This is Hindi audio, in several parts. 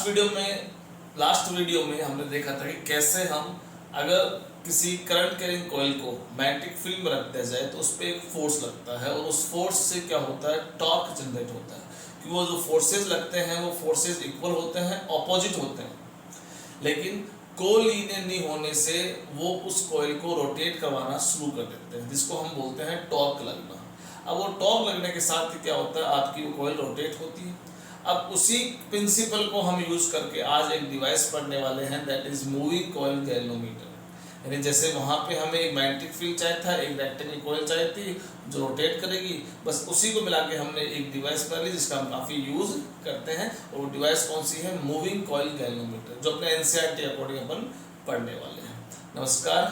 लास्ट वीडियो में हमने देखा था कि कैसे हम अगर किसी करंट कैरिंग कॉइल को मैग्नेटिक फील्ड में रख दिया जाए तो उस पर एक फोर्स लगता है और उस फोर्स से क्या होता है, टॉर्क जनरेट होता है। कि वो जो फोर्सेस लगते हैं वो फोर्सेस इक्वल होते हैं, ऑपोजिट होते हैं, लेकिन कोलिनियर नहीं होने से वो उस कॉइल को रोटेट करवाना शुरू कर देते हैं, जिसको हम बोलते हैं टॉर्क लगना। अब वो टॉर्क लगने के साथ क्या होता है, आपकी वो कॉइल रोटेट होती है। अब उसी प्रिंसिपल को हम यूज करके आज एक डिवाइस पढ़ने वाले हैं, that is moving coil galvanometer. यानी जैसे वहाँ पे हमें एक मैग्नेटिक फील्ड चाहिए था, एक रेक्टेंगल कॉइल चाहिए थी जो रोटेट करेगी, बस उसी को मिला के हमने एक डिवाइस बना ली जिसका हम काफ़ी यूज़ करते हैं। और वो डिवाइस कौन सी है, मूविंग कॉइल गैल्वेनोमीटर, जो अपने एनसीईआरटी अकॉर्डिंग अपन पढ़ने वाले हैं। नमस्कार,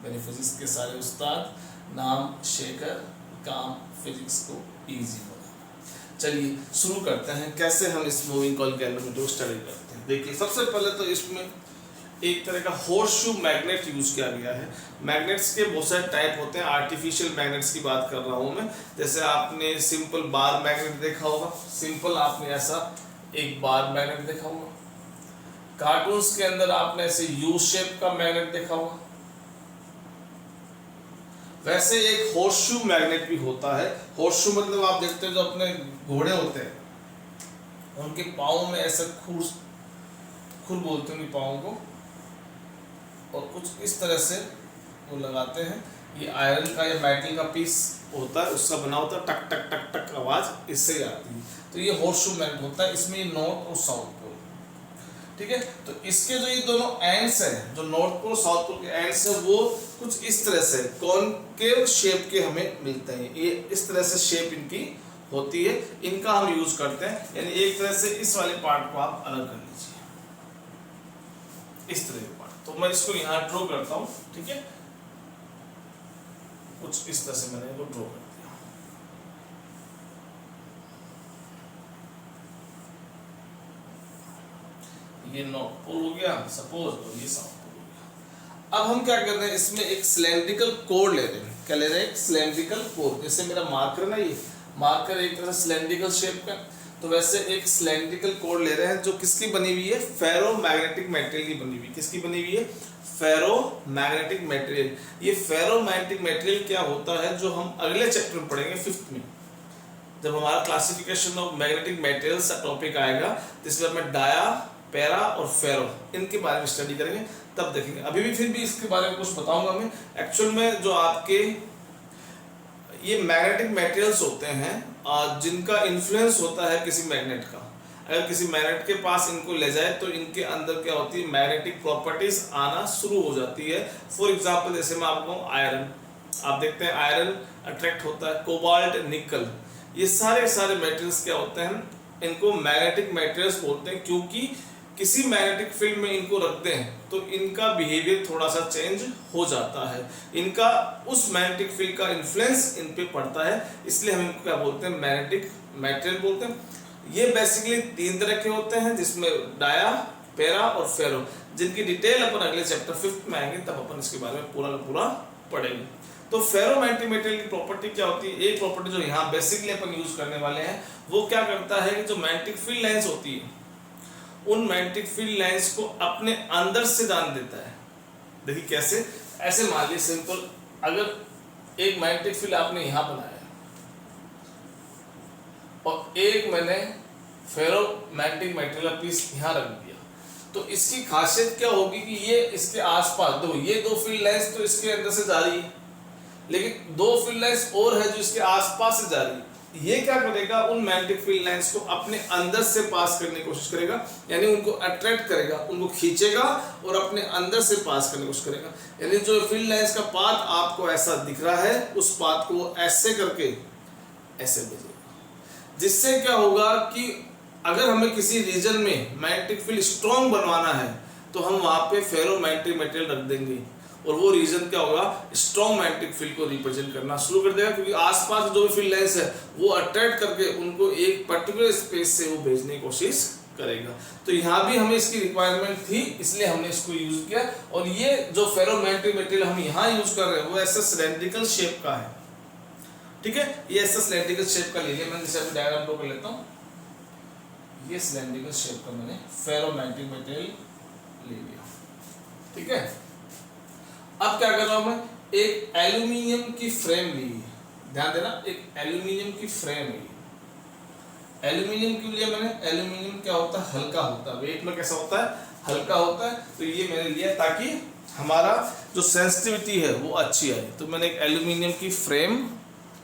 मेरे फिजिक्स के सारे उस्ताद, नाम शेखर, काम फिजिक्स को ईजी बनाना। चलिए शुरू करते हैं कैसे हम इस मूविंग कॉइल गैल्वेनोमीटर को स्टडी करते हैं। देखिए सबसे पहले तो इसमें एक तरह का हॉर्सशू मैग्नेट यूज किया गया है। मैग्नेट्स के बहुत सारे टाइप होते हैं, आर्टिफिशियल मैग्नेट्स की बात कर रहा हूं मैं। जैसे आपने सिंपल बार मैग्नेट देखा होगा, सिंपल आपने ऐसा एक बार मैग्नेट देखा होगा। कार्टून्स के अंदर आपने ऐसे यू शेप का मैग्नेट देखा होगा। वैसे एक हॉर्सशू मैग्नेट भी होता है। हॉर्सशू मतलब आप देखते हैं जो अपने घोड़े होते हैं उनके पाँव में ऐसा खुर बोलते हैं पाँव को, और कुछ इस तरह से वो लगाते हैं। ये आयरन का या मेटल का पीस होता है, उसका बना होता है, टक टक टक टक आवाज इससे ही आती है। तो ये हॉर्सशू मैग्नेट होता है, इसमें नॉर्थ और साउथ पोल, ठीक है। तो इसके जो ये दोनों एंड्स हैं, जो नॉर्थ पोल साउथ पोल के एंड्स हैं, वो कुछ इस तरह से कॉनकेव शेप के हमें मिलते हैं। ये इस तरह से शेप इनकी होती है, इनका हम यूज करते हैं। यानी एक तरह से इस वाले पार्ट को आप अलग कर लीजिए, इस तरह के पार्ट। तो मैं इसको यहाँ ड्रॉ करता हूँ, ठीक है। कुछ इस तरह से मैंने इसको ड्रॉ कर दिया। ये नॉर्थ पोल हो गया सपोज, और ये साउथ पोल हो गया। अब हम क्या कर रहे हैं, इसमें एक सिलेंड्रिकल कोर ले रहे हैं। क्या ले रहे हैं, एक सिलेंड्रिकल कोर। जैसे मेरा मार्कर ना, ये मार्कर एक तरह से सिलेंड्रिकल शेप का, तो वैसे एक सिलेंड्रिकल कोर ले रहे हैं जो किसकी बनी हुई है, फेरोमैग्नेटिक मटेरियल की बनी हुई है। किसकी बनी हुई है, फेरोमैग्नेटिक मटेरियल। ये फेरोमैग्नेटिक मटेरियल क्या होता है, जो हम अगले चैप्टर में पढ़ेंगे, 5th में, जब हमारा क्लासिफिकेशन ऑफ मैग्नेटिक मटेरियल्स का टॉपिक आएगा, जिसमें हमें डाया, पैरा और फेरो इनके बारे में स्टडी करेंगे, तब देखेंगे। अभी भी फिर भी इसके बारे में कुछ बताऊंगा मैं। एक्चुअल में जो आपके ये मैग्नेटिक मटेरियल्स होते हैं जिनका इन्फ्लुएंस होता है किसी मैग्नेट का, अगर किसी मैग्नेट के पास इनको ले जाए तो इनके अंदर क्या होती है, मैग्नेटिक प्रॉपर्टीज आना शुरू हो जाती है। फॉर एग्जांपल जैसे मैं आपको आयरन, आप देखते हैं आयरन अट्रैक्ट होता है, कोबाल्ट, निकल, ये सारे मटेरियल्स क्या होते हैं, इनको मैग्नेटिक मटेरियल्स बोलते हैं, क्योंकि किसी मैग्नेटिक फील्ड में इनको रखते हैं तो इनका बिहेवियर थोड़ा सा चेंज हो जाता है, इनका उस मैग्नेटिक फील्ड का इन्फ्लुएंस इन पे पड़ता है, इसलिए हम इनको क्या बोलते हैं, मैग्नेटिक मटेरियल बोलते हैं। ये बेसिकली 3 तरह के होते हैं, जिसमें डाया, पैरा और फेरो, जिनकी डिटेल अपन अगले चैप्टर 5th में आएंगे, तब अपन इसके बारे में पूरा का पूरा पढ़ेंगे। तो फेरोमैग्नेटिक मटेरियल की प्रॉपर्टी क्या होती है, एक प्रॉपर्टी जो यहाँ बेसिकली अपन यूज करने वाले हैं, वो क्या करता है कि जो मैग्नेटिक फील्ड लाइंस होती है, उन मैग्नेटिक फील्ड लाइंस को अपने अंदर से जान देता है। देखिए कैसे, ऐसे मान लीजिए सिंपल, अगर एक मैग्नेटिक फील्ड आपने यहाँ बनाया और एक मैंने फेरोमैग्नेटिक मटेरियल पीस यहाँ रख दिया, तो इसकी खासियत क्या होगी कि ये इसके आसपास ये दो फील्ड लाइंस तो इसके अंदर से जा रही है, लेकिन 2 फील्ड लाइंस और है जो इसके आसपास से जा रही है। ये क्या करेगा, उन मैग्नेटिक फील्ड लाइंस को अपने अंदर से पास करने की कोशिश करेगा, यानी उनको अट्रैक्ट करेगा, उनको खींचेगा और अपने अंदर से पास करने की कोशिश करेगा। यानी जो फील्ड लाइंस का पाथ आपको ऐसा दिख रहा है, उस पाथ को ऐसे करके ऐसे भेजेगा, जिससे क्या होगा कि अगर हमें किसी रीजन में मैग्नेटिक फील्ड स्ट्रॉन्ग बनवाना है तो हम वहां पे फेरोमैग्नेटिक मटेरियल रख देंगे, और वो रीजन क्या होगा, स्ट्रॉन्ग मैग्नेटिक फील्ड को रिप्रेजेंट करना शुरू कर देगा, क्योंकि आसपास जो भी फील्ड लाइंस है वो अट्रैक्ट करके उनको एक पर्टिकुलर स्पेस से वो भेजने की कोशिश करेगा। तो यहाँ भी हमें इसकी रिक्वायरमेंट थी, इसलिए हमने इसको यूज किया। और ये जो फेरोमैग्नेटिक मटेरियल हम यहाँ यूज कर रहे हैं वो ऐसा सिलेंड्रिकल शेप का है, ठीक है। ये ऐसा सिलेंड्रिकल शेप का ले लिया मैंने, जैसे अभी डायग्राम ड्रॉ कर लेता हूँ। ये सिलेंड्रिकल शेप का मैंने फेरोमैग्नेटिक मटेरियल ले लिया। ठीक है, अब क्या कर रहा हूं मैं, एक एल्यूमिनियम की फ्रेम ली, ध्यान देना, एक एल्यूमिनियम की फ्रेम ली। एल्यूमिनियम क्यों लिया मैंने, एल्यूमिनियम क्या होता है, हल्का होता है, वेट में कैसा होता है, हल्का होता है। तो ये मैंने लिया ताकि हमारा जो सेंसिटिविटी है वो अच्छी आए। तो मैंने एक एल्यूमिनियम की फ्रेम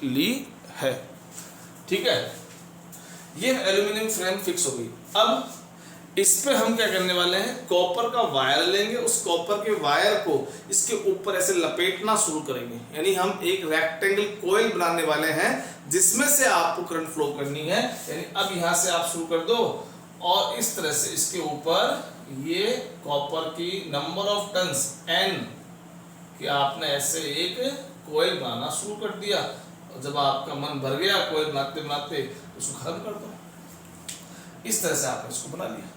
ली है। ठीक है, ये एल्यूमिनियम फ्रेम फिक्स हो गई। अब इस पे हम क्या करने वाले हैं, कॉपर का वायर लेंगे, उस कॉपर के वायर को इसके ऊपर ऐसे लपेटना शुरू करेंगे। यानी हम एक रेक्टेंगल कोयल बनाने वाले हैं जिसमें से आपको करंट फ्लो करनी है। यानी अब यहां से आप शुरू कर दो और इस तरह से इसके ऊपर ये कॉपर की नंबर ऑफ टन्स n कि आपने ऐसे एक कोयल बनाना शुरू कर दिया। और जब आपका मन भर गया कोयल बनाते बनाते उसको खत्म कर दो। इस तरह से आपने इसको बना लिया।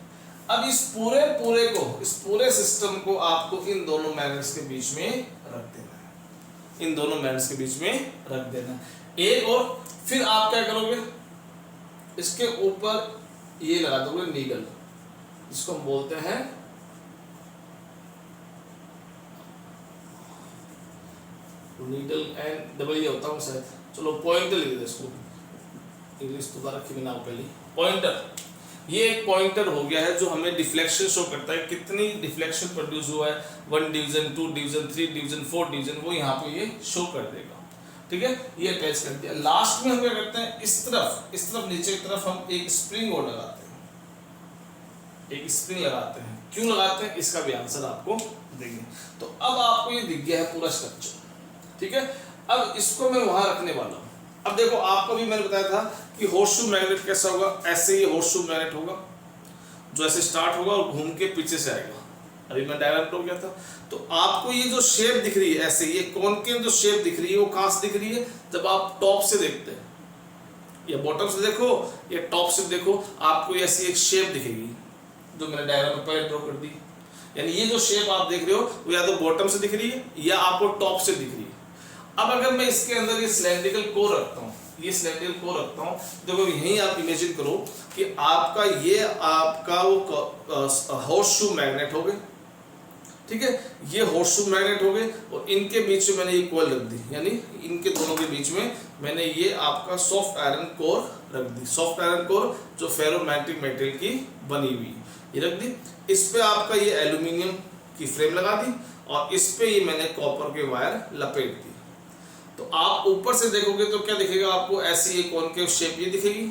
अब इस पूरे को, इस पूरे सिस्टम को आपको इन दोनों मैग्नेट्स के बीच में रख देना है, इन दोनों मैग्नेट्स के बीच में रख देना है एक। और फिर आप क्या करोगे, इसके ऊपर ये लगा दोगे नीडल, जिसको हम बोलते हैं नीडल एंड डबल ये होता है शायद, चलो पॉइंटर लिख दे इसको, इंग्लिश दोबारा रखी बिना पहले, पॉइंटर। ये एक पॉइंटर हो गया है जो हमें डिफ्लेक्शन शो करता है, कितनी डिफ्लेक्शन प्रोड्यूस हुआ है, 1 डिवीजन, 2 डिवीजन, 3 डिवीजन, 4 डिवीजन, वो यहाँ पे ये शो कर देगा। ठीक है, ये अटैच कर दिया। लास्ट में हम क्या करते हैं, इस तरफ नीचे की तरफ हम एक स्प्रिंग और लगाते हैं, एक स्प्रिंग लगाते हैं। क्यों लगाते हैं इसका भी आंसर आपको देंगे। तो अब आपको ये दिख गया है पूरा स्ट्रक्चर। ठीक है, अब इसको मैं वहां रखने वाला हूँ। अब देखो, आपको भी मैंने बताया था कि होर्सशू मैग्नेट कैसा होगा, ऐसे ये होर्सशू मैग्नेट होगा जो ऐसे स्टार्ट होगा और घूम के पीछे से आएगा। अभी मैं डायग्राम तो गया था। तो आपको ये जो शेप दिख रही है ऐसे, ये कॉनकेव जो शेप दिख रही है वो कहां से दिख रही है, जब आप टॉप से देखते हैं, या बॉटम से देखो या टॉप से देखो, आपको ऐसी एक शेप दिखेगी जो मैंने डायग्राम में पहले ड्रॉ कर दी। यानी ये जो शेप आप देख रहे हो वो या तो बॉटम से दिख रही है या आपको टॉप से दिख रही है। अब अगर मैं इसके अंदर ये सिलेंड्रिकल कोर रखता हूँ, ये सिलेंड्रिकल कोर रखता हूँ, देखो यहीं आप इमेजिन करो कि आपका ये आपका वो होर्सशू मैग्नेट हो गए। ठीक है, ये होर्सशू मैग्नेट हो गए और इनके बीच में मैंने ये कोयल रख दी, यानी इनके दोनों के बीच में मैंने ये आपका सॉफ्ट आयरन कोर रख दी। सॉफ्ट आयरन कोर जो फेरोमैग्नेटिक मटेरियल की बनी हुई ये रख दी। इस पे आपका ये एल्यूमिनियम की फ्रेम लगा दी और इस पे ये मैंने कॉपर के वायर लपेट दी। तो आप ऊपर से देखोगे तो क्या दिखेगा आपको, ऐसी एक कॉनकेव शेप ये दिखेगी,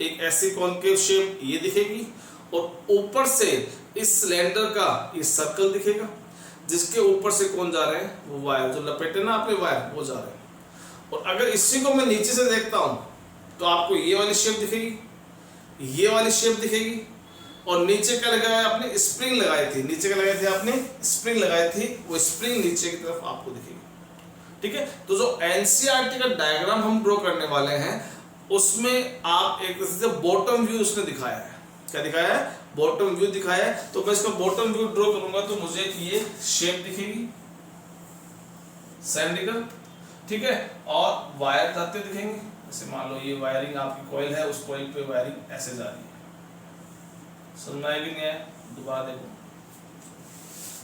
एक ऐसी कॉनकेव शेप ये दिखेगी, और ऊपर से इस सिलेंडर का ये सर्कल दिखेगा जिसके ऊपर से कौन जा रहे हैं, वो वायर जो लपेटे ना आपने वायर, वो जा रहे हैं। और अगर इसी को मैं नीचे से देखता हूं तो आपको ये वाली शेप दिखेगी, ये वाली शेप दिखेगी, और नीचे क्या लगाया है आपने, स्प्रिंग लगाई थी, नीचे क्या लगाई थी आपने, स्प्रिंग लगाई थी, वो स्प्रिंग नीचे की तरफ आपको दिखेगी। ठीक है, तो जो एनसीईआरटी का डायग्राम हम ड्रॉ करने वाले हैं उसमें आप एक तरह से बॉटम व्यू उसने दिखाया है। क्या दिखाया है, बॉटम व्यू दिखाया है। तो मैं इसका बॉटम व्यू ड्रॉ करूंगा तो मुझे ये शेप दिखेगी सिलेंड्रिकल, ठीक है, और वायर जाते दिखेंगे। जैसे मान लो ये वायरिंग आपकी कॉइल है, उस कॉइल पे वायरिंग ऐसे जा रही है, समझ आएगी नहीं है, दोबारा देखो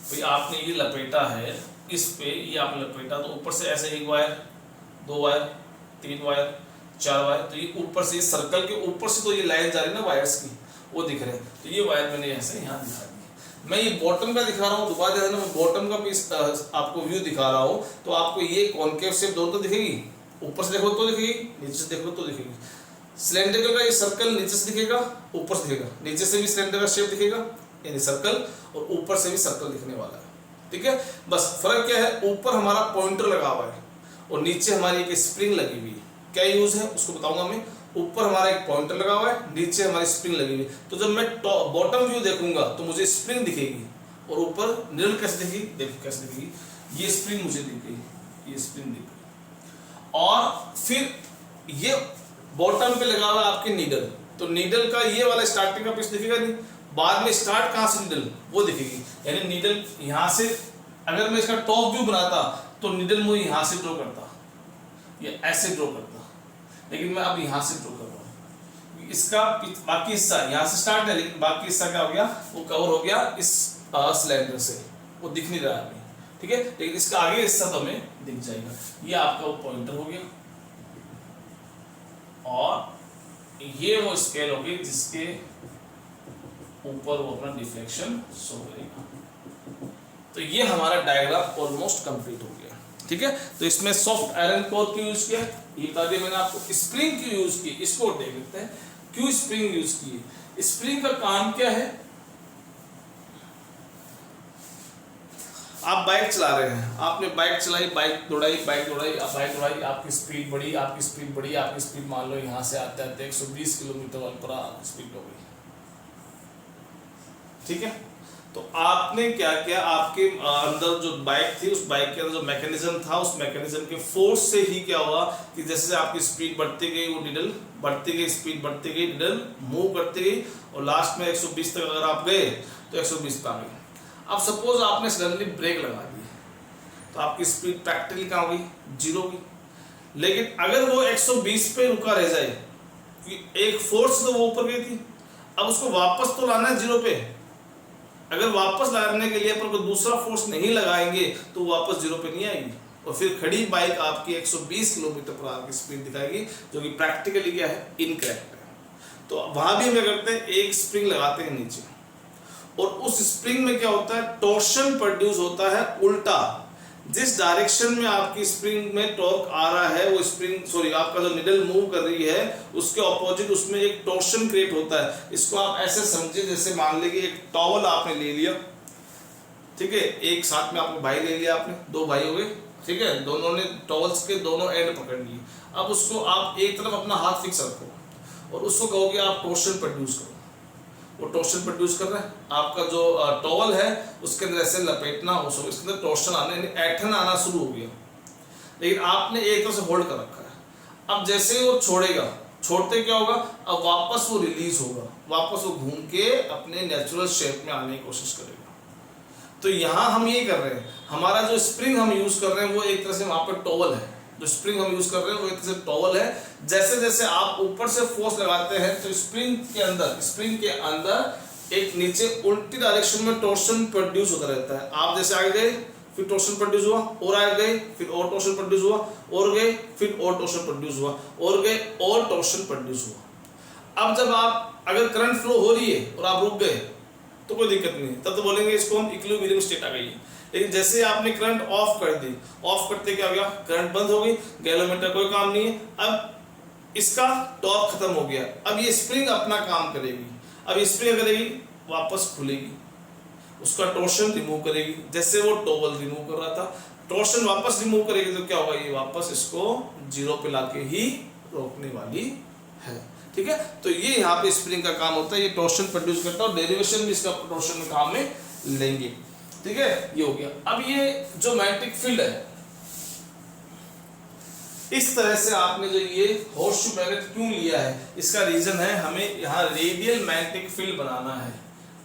भाई, आपने ये लपेटा है इस पे, ये आपने लपेटा तो ऊपर से ऐसे एक वायर, 2 वायर, 3 वायर, 4 वायर, तो ये ऊपर से सर्कल के ऊपर से तो ये लाइन जा रही है ना वायर्स की, वो दिख रहे हैं। तो ये वायर मैंने ऐसे यहाँ दिखा दी। मैं ये बॉटम का दिखा रहा हूँ, दोबारा देखना, मैं बॉटम का भी आपको व्यू दिखा रहा हूँ। तो आपको ये कॉनकेव शेप दोनों तो दिखेगी, ऊपर से देखो तो दिखेगी, नीचे से देखो तो दिखेगी। सिलेंडर का ये सर्कल नीचे से दिखेगा, ऊपर से दिखेगा, नीचे से भी सिलेंडर का शेप दिखेगा यानी सर्कल, और ऊपर से भी सर्कल दिखने वाला है। ठीक है, बस फर्क क्या है, ऊपर हमारा पॉइंटर लगा हुआ है और नीचे हमारी एक स्प्रिंग लगी हुई है। क्या यूज है उसको बताऊंगा मैं। ऊपर हमारा एक पॉइंटर लगा हुआ है, नीचे हमारी स्प्रिंग लगी हुई है। तो जब मैं बॉटम व्यू देखूंगा तो मुझे स्प्रिंग दिखेगी और ऊपर निडल कैसे दिखेगी, देखो कैसे दिखेगी, ये स्प्रिंग मुझे दिख गई, ये स्प्रिंग दिख गई। और फिर ये बॉटम पे लगा हुआ आपके नीडल, तो नीडल का ये वाला स्टार्टिंग का पीस दिखेगा नहीं, बाद में स्टार्ट कहां से नीडल वो दिखेगी। यानी नीडल यहां से, अगर मैं इसका टॉप व्यू बनाता तो नीडल मुझे यहां से ड्रॉ करता या ऐसे ड्रॉ करता, लेकिन मैं अब यहां से ड्रॉ कर रहा हूं। इसका बाकी हिस्सा यहाँ से स्टार्ट है, लेकिन बाकी हिस्सा क्या हो गया, वो कवर हो गया इस सिलेंडर से, वो दिख नहीं रहा है हमें, ठीक है, लेकिन इसका आगे हिस्सा तो हमें दिख जाएगा। ये आपका वो पॉइंटर हो गया, और ये वो स्केल होगी जिसके ऊपर वो अपना डिफ्लेक्शन शो करेगा। तो ये हमारा डायग्राम ऑलमोस्ट कंप्लीट हो गया, ठीक है। तो इसमें सॉफ्ट आयरन कोर क्यों यूज किया, ये बता दिया मैंने आपको। स्प्रिंग क्यों यूज की, इसको देख लेते हैं, क्यों स्प्रिंग यूज की। स्प्रिंग का काम क्या है, आप बाइक चला रहे हैं, आपने बाइक चलाई, बाइक दौड़ाई, आपकी स्पीड बढ़ी, आपकी स्पीड मान लो यहाँ से आते आते 120 किलोमीटर पर आवर स्पीड हो गई, ठीक है। तो आपने क्या किया, आपके अंदर जो बाइक थी, उस बाइक के अंदर जो मैकेनिज्म था, उस मैकेनिज्म के फोर्स से ही क्या हुआ कि जैसे आपकी स्पीड बढ़ती गई, वो निडल बढ़ती गई, स्पीड बढ़ती गई, निडल मूव करती गई, और लास्ट में 120 तक अगर आप गए तो 120 पे आ गई। अब सपोज आपने सडनली ब्रेक लगा दी, तो आपकी स्पीड प्रैक्टिकली कहाँ होगी, 0 होगी। लेकिन अगर वो 120 पे रुका रह जाए, कि एक फोर्स तो वो ऊपर गई थी, अब उसको वापस तो लाना है 0 पे। अगर वापस लाने के लिए अपन को दूसरा फोर्स नहीं लगाएंगे तो वापस 0 पे नहीं आएगी, और फिर खड़ी बाइक आपकी 120 किलोमीटर पर आवर की स्पीड दिखाएगी, जो कि प्रैक्टिकली क्या है, इनकरेक्ट है। तो वहां भी हम क्या करते हैं, एक स्प्रिंग लगाते हैं नीचे, और उस स्प्रिंग में क्या होता है, टॉर्शन प्रोड्यूस होता है उल्टा। जिस डायरेक्शन में आपकी स्प्रिंग में टॉर्क आ रहा है, वो स्प्रिंग आपका जो निडल मूव कर रही है, उसके ऑपोजिट उसमें एक टॉर्शन क्रिएट होता है। इसको आप ऐसे समझिए, जैसे मान लीजिए एक टॉवल आपने ले लिया, ठीक है, एक साथ में आपको भाई ले लिया, आपने 2 भाई हो गए, ठीक है, दोनों ने टॉवल्स के दोनों एंड पकड़ लिए। अब उसको आप एक तरफ अपना हाथ फिक्स रखो, और उसको कहोगे आप टॉर्शन प्रोड्यूस करो, वो टॉर्शन प्रोड्यूस कर रहा है। आपका जो टॉवल है उसके अंदर ऐसे लपेटना, उसके अंदर टॉर्शन आने, ऐठन आना शुरू हो गया, लेकिन आपने एक तरह से होल्ड कर रखा है। अब जैसे वो छोड़ेगा, छोड़ते क्या होगा, अब वापस वो रिलीज होगा, वापस वो घूम के अपने नेचुरल शेप में आने की कोशिश करेगा। तो यहाँ हम ये कर रहे हैं, हमारा जो स्प्रिंग हम यूज कर रहे हैं वो एक तरह से वहां पर टॉवल है, जो स्प्रिंग हम यूज कर रहे हैं वो एक तरह से टॉवल है। जैसे जैसे आप ऊपर से फोर्स लगाते हैं तो स्प्रिंग के अंदर एक नीचे उल्टी डायरेक्शन में टॉर्शन प्रोड्यूस होता रहता है। आप जैसे आगे गए, फिर टॉर्शन प्रोड्यूस हुआ, और आगे गए, फिर और टॉर्शन प्रोड्यूस हुआ, और गए, फिर और टॉर्शन प्रोड्यूस हुआ, और गए, और टॉर्शन प्रोड्यूस हुआ। अब जब आप अगर करंट फ्लो हो रही है और आप रुक गए तो कोई दिक्कत नहीं, तब तो बोलेंगे इसको हम इक्विलिब्रियम स्टेट आ गई है। लेकिन जैसे आपने करंट ऑफ कर दी, ऑफ करते क्या हो गया, करंट बंद हो गई, गैलोमीटर कोई काम नहीं है, अब इसका टॉर्क खत्म हो गया। अब ये स्प्रिंग अपना काम करेगी, अब ये स्प्रिंग करेगी, वापस खुलेगी, उसका टॉर्शन रिमूव करेगी, जैसे वो टॉवल रिमूव कर रहा था, टॉर्शन वापस रिमूव करेगी, तो क्या होगा, ये वापस इसको 0 पे लाके ही रोकने वाली है, ठीक है। तो ये यहाँ पे स्प्रिंग का काम होता है, ये टॉर्शन प्रोड्यूस करता है, और डेरिवेशन भी इसका टॉर्शन में काम में लेंगे, ठीक है। ये हो गया। अब ये जो मैग्नेटिक फील्ड है, इस तरह से आपने जो ये हॉर्सशू मैग्नेट क्यों लिया है, इसका रीजन है हमें यहाँ रेडियल मैग्नेटिक फील्ड बनाना है।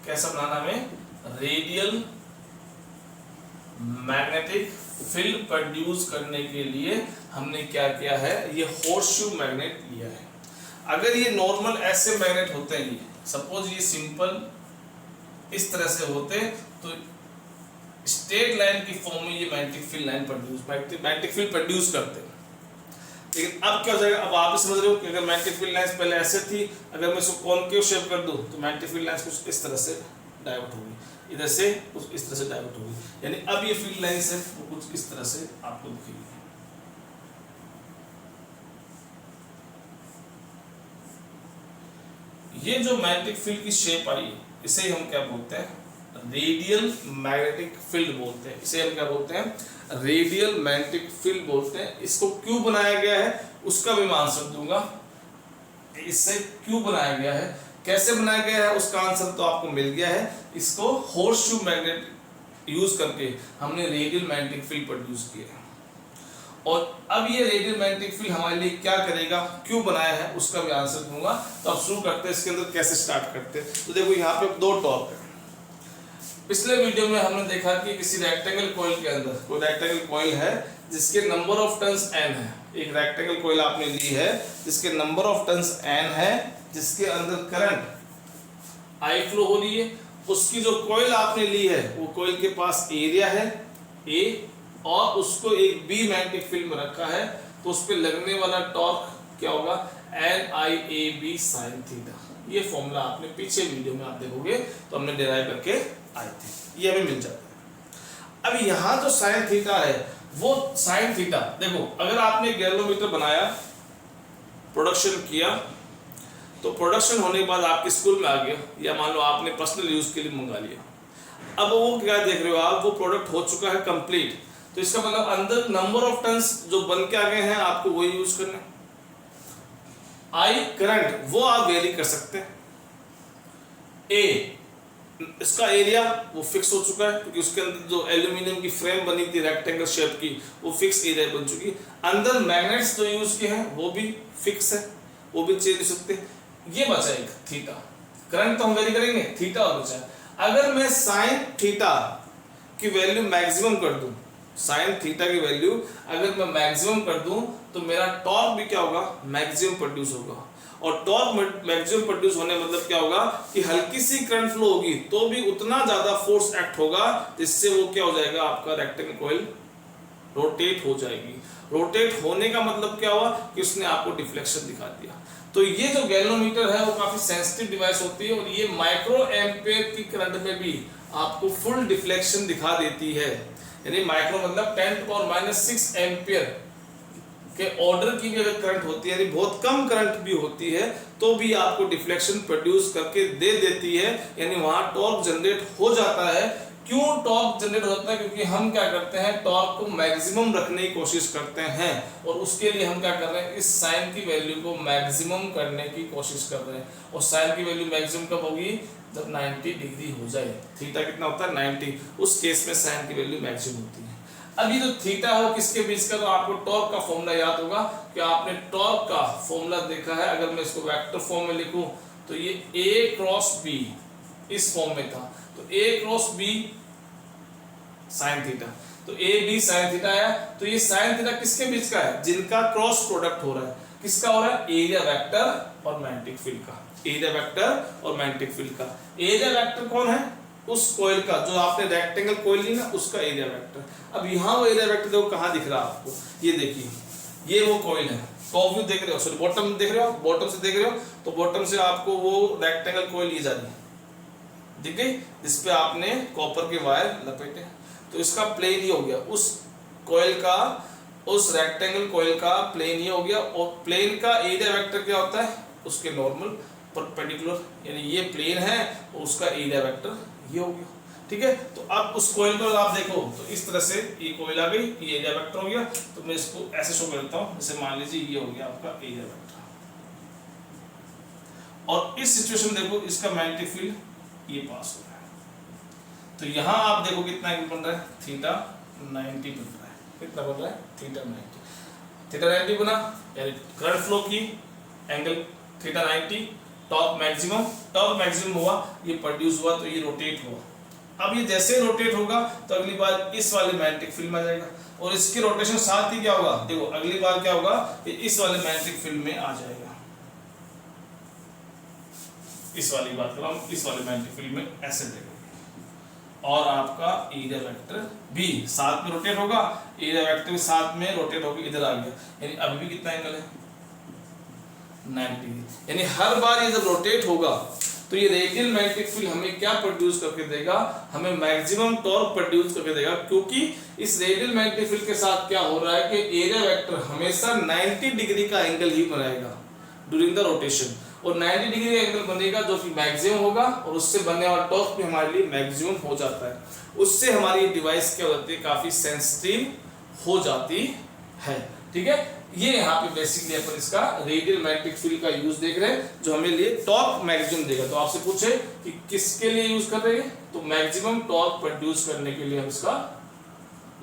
कैसा बनाना, हमें रेडियल मैग्नेटिक फील्ड प्रोड्यूस करने के लिए हमने क्या किया है, ये हॉर्सशू मैग्नेट लिया है। अगर ये नॉर्मल ऐसे मैग्नेट होते हैं, सपोज ये सिंपल इस तरह से होते, तो स्ट्रेट लाइन की फॉर्म में ये magnetic field line magnetic field produce करते हैं। लेकिन अब क्या हो जाएगा, अब आप समझ रहे हो कि अगर मैग्नेटिक फील्ड लाइंस पहले ऐसे थी, अगर मैं इसको कॉनकेव शेप कर दूं तो मैग्नेटिक फील्ड लाइंस कुछ इस तरह से डाइवर्ट होगी, इधर से इस तरह से डाइवर्ट होगी, यानी अब ये फील्ड लाइंस है वो कुछ इस तरह से आपको दिखेगी। ये जो मैग्नेटिक फील्ड की शेप आई, इसे हम क्या बोलते हैं, रेडियल मैग्नेटिक फील्ड बोलते हैं। इसे हम क्या बोलते हैं, रेडियल मैग्नेटिक फील्ड बोलते हैं। इसको क्यों बनाया गया है उसका भी मैं आंसर दूंगा, इससे क्यों बनाया गया है, कैसे बनाया गया है, उसका आंसर तो आपको मिल गया है। इसको हॉर्सशू मैग्नेट यूज करके हमने रेडियल मैग्नेटिक फील्ड प्रोड्यूस किया है। और अब ये रेडियल मैग्नेटिक फील्ड हमारे लिए क्या करेगा, क्यों बनाया है, उसका भी आंसर दूंगा। तो अब शुरू करते हैं, इसके अंदर कैसे स्टार्ट करते हैं। तो देखो यहाँ पे 2 टॉर्क है। पिछले वीडियो में हमने देखा कि किसी रेक्टेंगल कॉइल के अंदर कोई रेक्टेंगल कॉइल है जिसके नंबर ऑफ टर्न्स n है। एक रेक्टेंगल कॉइल आपने ली है जिसके नंबर ऑफ टर्न्स n है, जिसके अंदर करंट आई फ्लो हो रही है, उसकी जो कॉइल आपने ली है वो कॉइल के पास एरिया है ए, और उसको एक बी मैग्नेटिक फील्ड में रखा है, तो उस पर लगने वाला टॉर्क क्या होगा, NIAB sin थीटा। ये फॉर्मूला आपने पीछे वीडियो में आप देखोगे तो हमने डिराइव करके आए थे, ये हमें मिल जाता है। अब यहाँ जो साइन थीटा है वो साइन थीटा देखो, अगर आपने गैल्वेनोमीटर बनाया, प्रोडक्शन किया, तो प्रोडक्शन होने के बाद आपके स्कूल में आ गया, या मान लो आपने पर्सनल यूज के लिए मंगा लिया, अब वो क्या देख रहे हो आप, वो प्रोडक्ट हो चुका है कंप्लीट, तो इसका मतलब अंदर नंबर ऑफ टन्स जो बन के आ गए हैं आपको वही यूज करना है। आई करंट वो आप वेरी कर सकते हैं, ए इसका एरिया वो फिक्स हो चुका है, क्योंकि उसके अंदर जो एल्यूमिनियम की फ्रेम बनी थी रेक्टेंगल शेप की, वो फिक्स एरिया बन चुकी, अंदर मैग्नेट्स जो यूज किए हैं वो भी फिक्स है, वो भी चेंज हो सकते हैं। ये बचा एक थीटा, करंट तो हम वेरी करेंगे, थीटा और बचा। अगर मैं साइन थीटा की वैल्यू मैक्सिमम कर दूं, साइन थीटा की वैल्यू अगर मैं मैक्सिमम कर दूं, तो मेरा टॉर्क भी क्या होगा, मैक्सिमम प्रोड्यूस होगा, और टॉर्क मैक्सिमम प्रोड्यूस होने मतलब क्या होगा कि हल्की सी करंट फ्लो होगी तो भी उतना ज्यादा फोर्स एक्ट होगा, जिससे वो क्या हो जाएगा, आपका रेक्टेंगल कॉइल रोटेट हो जाएगी। रोटेट होने का मतलब क्या हुआ कि उसने आपको डिफ्लेक्शन दिखा दिया। तो ये जो गैल्वेनोमीटर है वो काफी सेंसिटिव डिवाइस होती है, और ये माइक्रो एम्पेयर की करंट में भी आपको फुल डिफ्लेक्शन दिखा देती है, यानी माइक्रो मतलब 10⁻⁻⁶ एम्पियर के ऑर्डर की भी अगर करंट होती है, यानी बहुत कम करंट भी होती है, तो भी आपको डिफ्लेक्शन प्रोड्यूस करके दे देती है, यानी वहां टॉर्क जनरेट हो जाता है। क्यों टॉर्क जनरेट होता है, क्योंकि हम क्या करते हैं, टॉर्क को मैक्सिमम रखने की कोशिश करते हैं, और उसके लिए हम क्या कर रहे हैं, इस साइन की वैल्यू को मैक्सिमम करने की कोशिश कर रहे हैं। और साइन की वैल्यू मैक्सिमम कब होगी, जब 90 डिग्री हो जाए। थीटा कितना होता है, 90, उस केस में साइन की वैल्यू मैक्सिमम होती है। अभी जो थीटा हो किसके बीच का, तो आपको टॉर्क का फॉर्मूला याद होगा कि आपने टॉर्क का फॉर्मूला देखा है। अगर मैं इसको वेक्टर फॉर्म में लिखूं तो ये A क्रॉस B इस फॉर्म में था, तो A cross B sine theta, तो AB साइन थीटा आया। तो ये साइन थीटा किसके बीच का है, जिनका क्रॉस प्रोडक्ट हो रहा है, किसका हो रहा है, एरिया वेक्टर और मैग्नेटिक फील्ड का, एरिया वेक्टर और मैग्नेटिक फील्ड का। एरिया वेक्टर कौन है, उस कॉइल का, जो आपने रेक्टेंगल कॉइल ली ना, उसका एरिया वेक्टर। अब यहाँ वो एरिया वेक्टर देखो कहाँ दिख रहा है आपको, ये देखिए, ये वो कॉइल है, टॉप व्यू देख रहे हो, सॉरी बॉटम देख रहे हो, बॉटम से देख रहे हो, तो बॉटम से आपको वो रेक्टेंगल कॉइल ली जा रही है, ठीक है, जिस पे आपने कॉपर के वायर लपेटे, तो इसका प्लेन ये हो गया, उस कॉइल का, उस रेक्टेंगल कॉइल का प्लेन ये हो गया। और प्लेन का एरिया वेक्टर क्या होता है, उसके नॉर्मल परपेंडिकुलर, यानी ये प्लेन है और उसका एरिया वेक्टर ये हो गया, ठीक है। तो अब उस कॉइल को आप देखो तो इस तरह से ये कॉइल आ गई, ये एरिया वेक्टर हो गया, तो मैं इसको ऐसे शो करता हूं, जैसे मान लीजिए ये हो गया आपका एरिया वेक्टर, और इस सिचुएशन देखो इसका मैग्नेटिक फील्ड ये पास हो रहा है, तो यहां आप देखो कितना एंगल बन रहा है, थीटा 90 बन रहा है, कितना बन रहा है, थीटा 90, थीटा 90 बना, यानी करंट फ्लो की एंगल थीटा 90, टॉर्क मैक्सिमम हुआ, ये प्रोड्यूस हुआ, तो ये रोटेट हुआ। अब ये जैसे रोटेट होगा तो अगली बार इस वाले मैग्नेटिक फील्ड में आ जाएगा, और इसके रोटेशन साथ ही क्या होगा, देखो अगली बार क्या होगा, ये इस वाले मैग्नेटिक फील्ड में आ जाएगा, इस वाली बात करो हम, इस वाले मैग्नेटिक फील्ड में ऐसे देखेंगे, और आपका एरिया वेक्टर भी साथ में रोटेट होगा, एरिया वेक्टर भी साथ में रोटेट होकर इधर आ गया, यानी अभी भी कितना एंगल है, 90 डिग्री। यानी हर बार ये जब रोटेट होगा तो ये रेडियल मैग्नेटिक फील्ड हमें क्या प्रोड्यूस करके देगा, हमें मैक्सिमम टॉर्क प्रोड्यूस करके देगा, क्योंकि इस रेडियल मैग्नेटिक फील्ड के साथ क्या हो रहा है कि एरिया वेक्टर हमेशा 90 डिग्री का एंगल ही बनाएगा ड्यूरिंग द रोटेशन, और 90 डिग्री का एंगल बनेगा जो कि मैक्सिमम होगा, और उससे बनने वाला टॉर्क भी हमारे लिए मैक्सिमम हो जाता है। उससे हमारी डिवाइस क्या होती है, काफी सेंसिटिव हो जाती है, ठीक है। ये यहाँ पे बेसिकली अपन इसका रेडियल मैग्नेटिक फील्ड का यूज देख रहे हैं, जो हमें लिए टॉर्क मैक्सिमम देगा। तो आपसे पूछे कि किसके लिए यूज कर रहे हैं, तो मैक्सिमम टॉर्क प्रोड्यूस करने के लिए हम इसका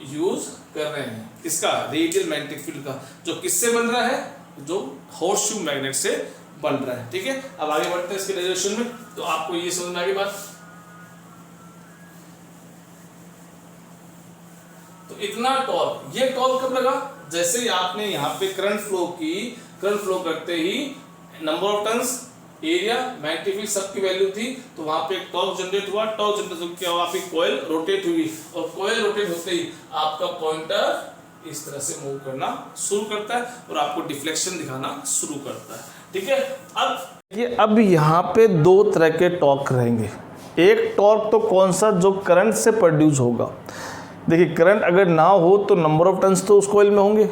यूज कर रहे हैं, किसका, रेडियल मैग्नेटिक फील्ड का, जो किससे बन रहा है, जो हॉर्सशू मैग्नेट से बन रहा है, ठीक है। अब आगे बढ़ते हैं इसके डेरिवेशन में, तो आपको ये समझ में आ गई बात। तो इतना टॉर्क, ये टॉर्क कब लगा, जैसे ही आपने यहाँ पे करंट फ्लो की, करंट फ्लो करते ही number of turns area, magnetic field सबकी वैल्यू थी, तो वहां पे एक टॉर्क जनरेट हुआ, टॉर्क जनरेट क्या हुआ, आपकी कॉइल रोटेट हुई, और कॉइल रोटेट होते ही आपका पॉइंटर इस तरह से मूव करना शुरू करता है और आपको डिफ्लेक्शन दिखाना शुरू करता है। ठीक है, अब यहाँ पे दो तरह के टॉर्क रहेंगे। एक टॉर्क तो कौन सा, जो करंट से प्रोड्यूस होगा। देखिए करंट अगर ना हो तो नंबर ऑफ टर्न्स तो उस कॉइल में होंगे,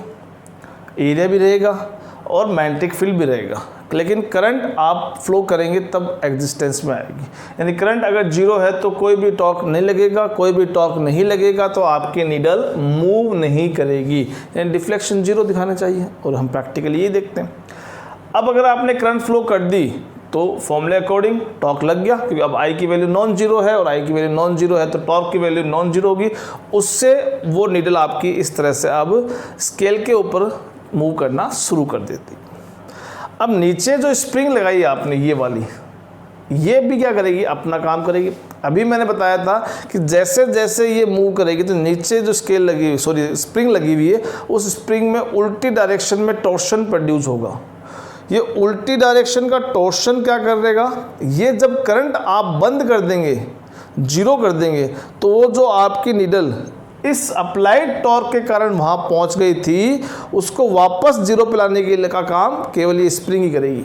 एरिया भी रहेगा और मैग्नेटिक फील्ड भी रहेगा, लेकिन करंट आप फ्लो करेंगे तब एग्जिस्टेंस में आएगी। यानी करंट अगर जीरो है तो कोई भी टॉर्क नहीं लगेगा, कोई भी टॉर्क नहीं लगेगा तो आपकी नीडल मूव नहीं करेगी, यानी डिफ्लेक्शन जीरो दिखाना चाहिए, और हम प्रैक्टिकली ये देखते हैं। अब अगर आपने करंट फ्लो कर दी तो फॉर्मूले अकॉर्डिंग टॉर्क लग गया, क्योंकि अब आई की वैल्यू नॉन जीरो है और आई की वैल्यू नॉन जीरो है तो टॉर्क की वैल्यू नॉन जीरो होगी। उससे वो नीडल आपकी इस तरह से अब स्केल के ऊपर मूव करना शुरू कर देती। अब नीचे जो स्प्रिंग लगाई आपने ये वाली, ये भी क्या करेगी, अपना काम करेगी। अभी मैंने बताया था कि जैसे जैसे ये मूव करेगी तो नीचे जो स्केल लगी हुई, सॉरी स्प्रिंग लगी हुई है, उस स्प्रिंग में उल्टी डायरेक्शन में टॉर्शन प्रोड्यूस होगा। ये उल्टी डायरेक्शन का टॉर्शन क्या कर देगा, ये जब करंट आप बंद कर देंगे, जीरो कर देंगे, तो वो जो आपकी नीडल इस अप्लाइड टॉर्क के कारण वहाँ पहुँच गई थी, उसको वापस जीरो पे लाने के लिए का काम केवल ये स्प्रिंग ही करेगी,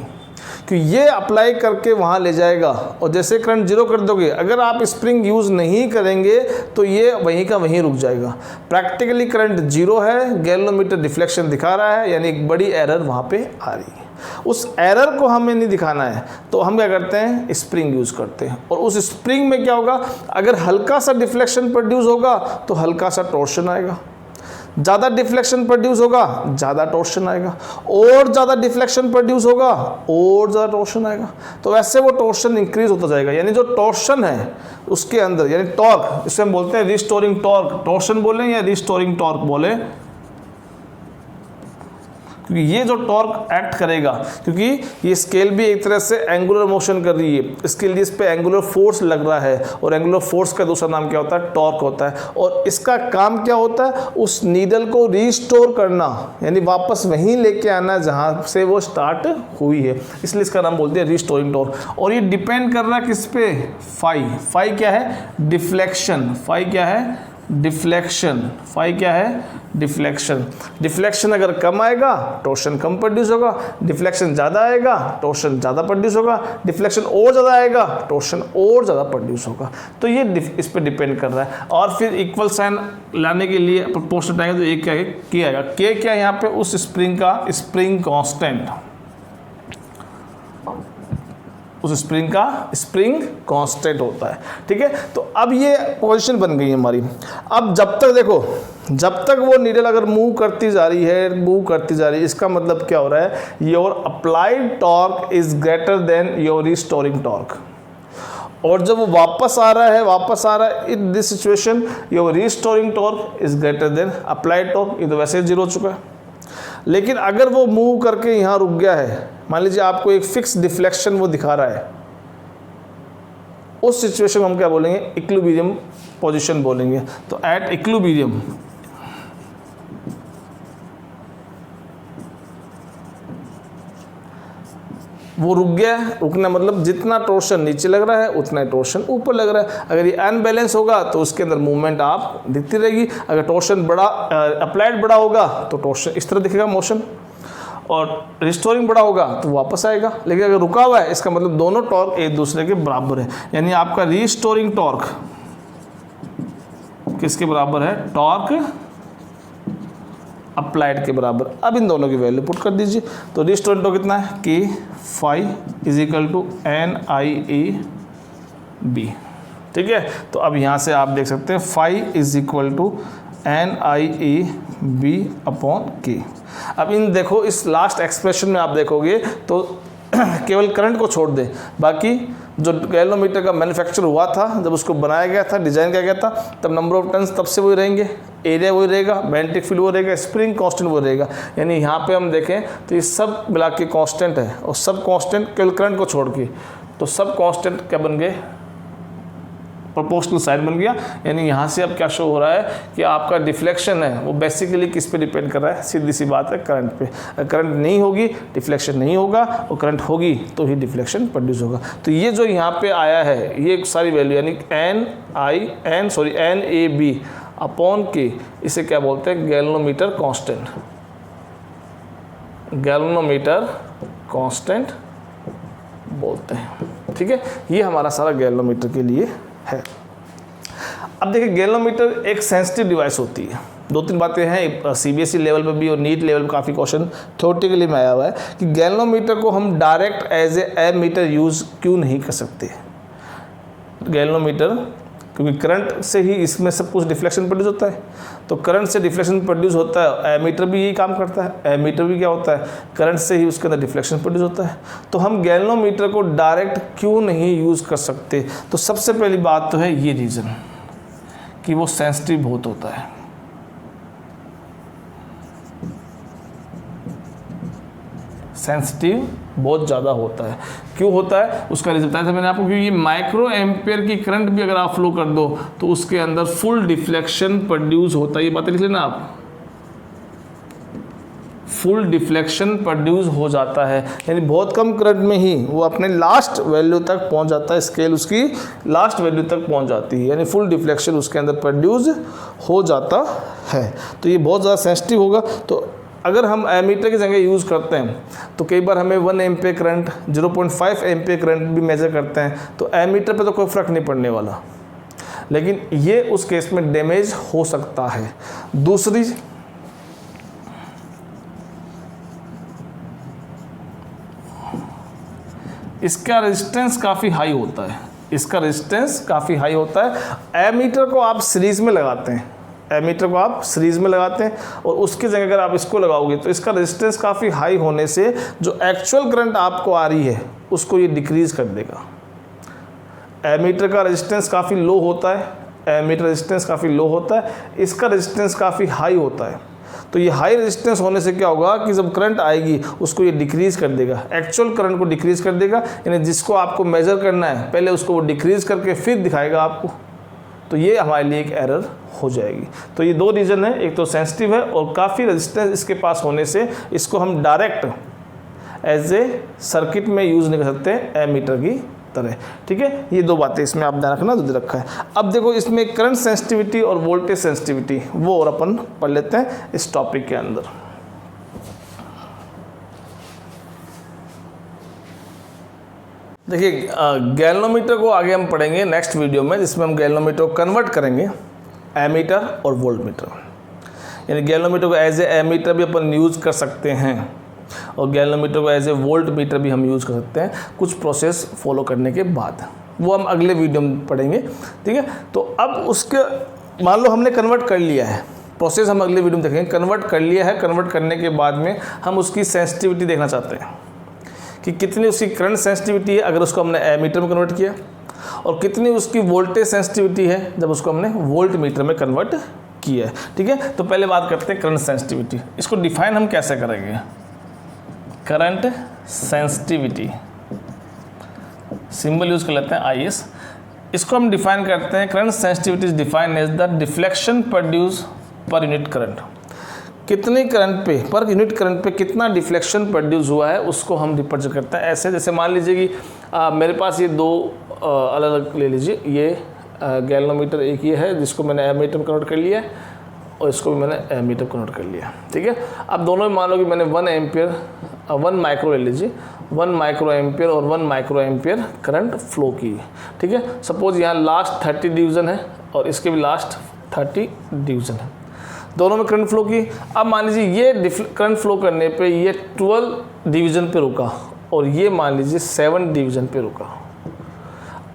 कि ये अप्लाई करके वहाँ ले जाएगा। और जैसे करंट जीरो कर दोगे, अगर आप स्प्रिंग यूज़ नहीं करेंगे तो ये वहीं का वहीं रुक जाएगा। प्रैक्टिकली करंट जीरो है, गैल्वेनोमीटर डिफ्लेक्शन दिखा रहा है, यानी एक बड़ी एरर वहाँ पे आ रही है। उस एरर को हमें नहीं दिखाना है तो हम क्या करते हैं, स्प्रिंग यूज़ करते हैं। और उस स्प्रिंग में क्या होगा, अगर हल्का सा डिफ्लेक्शन प्रोड्यूस होगा तो हल्का सा टॉर्शन आएगा, ज़्यादा डिफ्लेक्शन प्रोड्यूस होगा ज़्यादा टॉर्शन आएगा, और ज़्यादा डिफ्लेक्शन प्रोड्यूस होगा और ज़्यादा टॉर्शन आएगा। तो वैसे वो टॉर्शन इंक्रीज होता जाएगा, यानी जो टॉर्शन है उसके अंदर, यानी टॉर्क, इसे हम बोलते हैं रिस्टोरिंग टॉर्क। टॉर्शन बोलें या रिस्टोरिंग टॉर्क बोलें, क्योंकि ये जो टॉर्क एक्ट करेगा, क्योंकि ये स्केल भी एक तरह से एंगुलर मोशन कर रही है, इसके लिए इस पे एंगुलर फोर्स लग रहा है, और एंगुलर फोर्स का दूसरा नाम क्या होता है, टॉर्क होता है। और इसका काम क्या होता है, उस नीडल को रिस्टोर करना, यानी वापस वहीं लेके आना जहाँ से वो स्टार्ट हुई है, इसलिए इसका नाम बोलते हैं रिस्टोरिंग टॉर्क। और ये डिपेंड कर रहा है किस पे, फाई। फाई क्या है, डिफ्लेक्शन। फाई क्या है, डिफ्लेक्शन। फाई क्या है, डिफ्लेक्शन। डिफ्लेक्शन अगर कम आएगा टॉर्शन कम प्रोड्यूस होगा, डिफ्लेक्शन ज़्यादा आएगा टॉर्शन ज़्यादा प्रोड्यूस होगा, डिफ्लेक्शन और ज़्यादा आएगा टॉर्शन और ज़्यादा प्रोड्यूस होगा। तो ये इस पर डिपेंड कर रहा है। और फिर इक्वल साइन लाने के लिए प्रोपोर्शनल आएगा तो एक क्या है, के आएगा। के क्या है यहाँ पे, उस स्प्रिंग का स्प्रिंग कांस्टेंट, उस स्प्रिंग का स्प्रिंग कांस्टेंट होता है। ठीक है, तो अब ये पोजीशन बन गई हमारी। अब जब तक देखो, जब तक वो नीडल अगर मूव करती जा रही है, मूव करती जा रही है, इसका मतलब क्या हो रहा है, your applied torque is greater than your restoring torque. और जब वो वापस आ रहा है in this situation, your restoring torque is greater than applied torque. ये तो वैसे ही जीरो हो चुका है। लेकिन अगर वो मूव करके यहाँ रुक गया है, मान लीजिए आपको एक फिक्स डिफ्लेक्शन वो दिखा रहा है, उस सिचुएशन में हम क्या बोलेंगे, इक्विलिब्रियम पोजीशन बोलेंगे। तो एट इक्विलिब्रियम वो रुक गया है। रुकना मतलब जितना टॉर्शन नीचे लग रहा है उतना टॉर्शन ऊपर लग रहा है। अगर ये अनबैलेंस होगा तो उसके अंदर मूवमेंट आप दिखती रहेगी। अगर टॉर्शन बड़ा अप्लाइड बड़ा होगा तो टॉर्शन इस तरह दिखेगा मोशन, और रिस्टोरिंग बड़ा होगा तो वापस आएगा। लेकिन अगर रुका हुआ है इसका मतलब दोनों टॉर्क एक दूसरे के बराबर है, यानी आपका रिस्टोरिंग टॉर्क किसके बराबर है, टॉर्क अप्लाइड के बराबर। अब इन दोनों की वैल्यू पुट कर दीजिए। तो रिस्टोरिंग टॉर्क कितना है, k phi is equal to N I A B. ठीक है, तो अब यहाँ से आप देख सकते हैं phi is equal to N I A B upon k. अब इन देखो इस लास्ट एक्सप्रेशन में आप देखोगे तो केवल करंट को छोड़ दें, बाकी जो गैल्वेनोमीटर का मैन्युफैक्चर हुआ था, जब उसको बनाया गया था, डिज़ाइन किया गया था, तब नंबर ऑफ टर्न्स तब से वही रहेंगे, एरिया वही रहेगा, मैग्नेटिक फील्ड वो रहेगा, स्प्रिंग कांस्टेंट वो रहेगा। यानी यहाँ पे हम देखें तो ये सब मिला के कांस्टेंट है, और सब कांस्टेंट केवल करंट को छोड़ के, तो सब कांस्टेंट क्या बन गए, प्रोपोर्शनल साइन बन गया, यानी यहाँ से अब क्या शो हो रहा है कि आपका डिफ्लेक्शन है वो बेसिकली किस पे डिपेंड कर रहा है, सीधी सी बात है करंट पे। करंट नहीं होगी डिफ्लेक्शन नहीं होगा, और करंट होगी तो ही डिफ्लेक्शन प्रोड्यूस होगा। तो ये जो यहाँ पे आया है ये सारी वैल्यू यानी NAB अपॉन के, इसे क्या बोलते हैं गैल्वेनोमीटर कांस्टेंट, गैल्वेनोमीटर कांस्टेंट बोलते हैं। ठीक है, ये हमारा सारा गैल्वेनोमीटर के लिए है। अब देखिए गैल्वेनोमीटर एक सेंसिटिव डिवाइस होती है। 2-3 बातें हैं CBSE लेवल पे भी और नीट लेवल पे काफ़ी क्वेश्चन थ्योरेटिकली में आया हुआ है कि गैल्वेनोमीटर को हम direct as a ammeter use क्यों नहीं कर सकते। गैल्वेनोमीटर क्योंकि करंट से ही इसमें सब कुछ डिफ्लेक्शन प्रोड्यूस होता है, तो करंट से डिफ्लेक्शन प्रोड्यूस होता है, एमीटर भी यही काम करता है। एमीटर भी क्या होता है, करंट से ही उसके अंदर डिफ्लेक्शन प्रोड्यूस होता है। तो हम गैल्वेनोमीटर को डायरेक्ट क्यों नहीं यूज़ कर सकते, तो सबसे पहली बात तो है ये रीज़न कि वो सेंसिटिव बहुत होता है। सेंसिटिव बहुत ज़्यादा होता है। क्यों होता है उसका रीज़न बताया था मैंने आपको, क्योंकि माइक्रो एम्पियर की करंट भी अगर आप फ्लो कर दो तो उसके अंदर फुल डिफ्लेक्शन प्रोड्यूस होता है। ये बातें लिख लेना आप, फुल डिफ्लेक्शन प्रोड्यूस हो जाता है, यानी बहुत कम करंट में ही वो अपने लास्ट वैल्यू तक पहुंच जाता है, स्केल उसकी लास्ट वैल्यू तक पहुंच जाती है, यानी फुल डिफ्लेक्शन उसके अंदर प्रोड्यूस हो जाता है। तो ये बहुत ज़्यादा सेंसिटिव होगा। तो अगर हम एमीटर की जगह यूज़ करते हैं तो कई बार हमें 1 एम्पियर करंट 0.5 एम्पियर करंट भी मेजर करते हैं, तो एमीटर पे तो कोई फ़र्क नहीं पड़ने वाला, लेकिन ये उस केस में डैमेज हो सकता है। दूसरी इसका रेजिस्टेंस काफ़ी हाई होता है, इसका रेजिस्टेंस काफ़ी हाई होता है। एमीटर को आप सीरीज़ में लगाते हैं, एमीटर को आप सीरीज़ में लगाते हैं और उसकी जगह अगर आप इसको लगाओगे तो इसका रेजिस्टेंस काफ़ी हाई होने से जो एक्चुअल करंट आपको आ रही है उसको ये डिक्रीज़ कर देगा। एमीटर का रेजिस्टेंस काफ़ी लो होता है, एमीटर रेजिस्टेंस काफ़ी लो होता है, इसका रेजिस्टेंस काफ़ी हाई होता है। तो ये हाई रेजिस्टेंस होने से क्या होगा कि जब करंट आएगी उसको ये डिक्रीज़ कर देगा, एक्चुअल करंट को डिक्रीज़ कर देगा, यानी जिसको आपको मेजर करना है पहले उसको वो डिक्रीज़ करके फिर दिखाएगा आपको। तो ये हमारे लिए एक एरर हो जाएगी। तो ये 2 रीज़न है, एक तो सेंसिटिव है और काफ़ी रेजिस्टेंस इसके पास होने से इसको हम डायरेक्ट एज ए सर्किट में यूज़ नहीं कर सकते एमीटर की तरह। ठीक है, ये 2 बातें इसमें आप ध्यान रखना, जो दे रखा है। अब देखो इसमें करंट सेंसिटिविटी और वोल्टेज सेंसिटिविटी वो और अपन पढ़ लेते हैं इस टॉपिक के अंदर। देखिए गैल्वेनोमीटर को आगे हम पढ़ेंगे नेक्स्ट वीडियो में, जिसमें हम गैल्वेनोमीटर को कन्वर्ट करेंगे एमीटर और वोल्टमीटर, यानी गैल्वेनोमीटर को एज ए एमीटर भी अपन यूज़ कर सकते हैं और गैल्वेनोमीटर को एज ए वोल्ट मीटर भी हम यूज़ कर सकते हैं कुछ प्रोसेस फॉलो करने के बाद, वो हम अगले वीडियो में पढ़ेंगे। ठीक है, तो अब उसके मान लो हमने कन्वर्ट कर लिया है, प्रोसेस हम अगले वीडियो में देखेंगे। कन्वर्ट कर लिया है, कन्वर्ट करने के बाद में हम उसकी सेंसिटिविटी देखना चाहते हैं कि कितनी उसकी करंट सेंसिटिविटी है अगर उसको हमने एमीटर में कन्वर्ट किया, और कितनी उसकी वोल्टेज सेंसिटिविटी है जब उसको हमने वोल्ट मीटर में कन्वर्ट किया है। ठीक है, तो पहले बात करते हैं करंट सेंसिटिविटी। इसको डिफाइन हम कैसे करेंगे, करंट सेंसिटिविटी सिंबल यूज कर लेते हैं IS। इसको हम डिफाइन करते हैं, current sensitivity is defined as the deflection produce per unit current. कितने करंट पे, पर यूनिट करंट पे कितना डिफ्लेक्शन प्रोड्यूस हुआ है उसको हम रिप्रेजेंट करते हैं ऐसे। जैसे मान लीजिए कि मेरे पास ये 2 अलग अलग ले लीजिए, ये गैल्वेनोमीटर एक ये है जिसको मैंने एमीटर में कन्वर्ट कर लिया है और इसको भी मैंने एमीटर कन्वर्ट कर लिया। ठीक है, अब दोनों में मान लो कि मैंने 1 एम्पियर 1 माइक्रो ले लीजिए, 1 माइक्रो एम्पियर और 1 माइक्रो एम्पियर करंट फ्लो की। ठीक है, सपोज यहाँ लास्ट 30 डिवीज़न है और इसके भी लास्ट 30 डिवीज़न है, दोनों में करंट फ्लो की। अब मान लीजिए ये करंट फ्लो करने पे ये 12 डिवीज़न पे रुका और ये मान लीजिए 7 डिवीज़न पे रुका।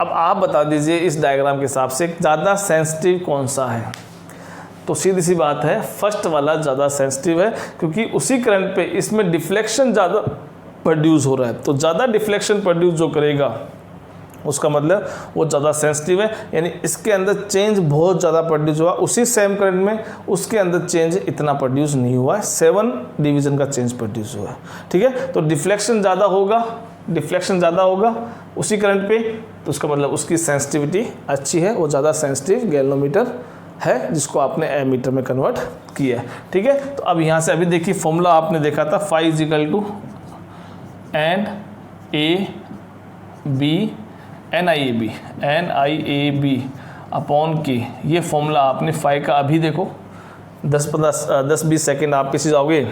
अब आप बता दीजिए इस डायग्राम के हिसाब से ज़्यादा सेंसिटिव कौन सा है, तो सीधी सी बात है फर्स्ट वाला ज़्यादा सेंसिटिव है, क्योंकि उसी करंट पे इसमें डिफ्लेक्शन ज़्यादा प्रोड्यूस हो रहा है। तो ज़्यादा डिफ्लेक्शन प्रोड्यूस जो करेगा उसका मतलब वो ज़्यादा सेंसिटिव है, यानी इसके अंदर चेंज बहुत ज़्यादा प्रोड्यूस हुआ, उसी सेम करंट में उसके अंदर चेंज इतना प्रोड्यूस नहीं हुआ है, 7 डिवीज़न का चेंज प्रोड्यूस हुआ है। ठीक है, तो डिफ्लेक्शन ज़्यादा होगा, डिफ्लेक्शन ज़्यादा होगा उसी करंट पे, तो उसका मतलब उसकी सेंसिटिविटी अच्छी है, वो ज़्यादा सेंसिटिव गैल्वेनोमीटर है जिसको आपने एमीटर में कन्वर्ट किया है। ठीक है, तो अब यहाँ से अभी देखिए फॉर्मूला आपने देखा था phi = NIAB अपॉन के। ये फॉर्मूला आपने फाई का अभी देखो 10-20 सेकेंड आप पीछे जाओगे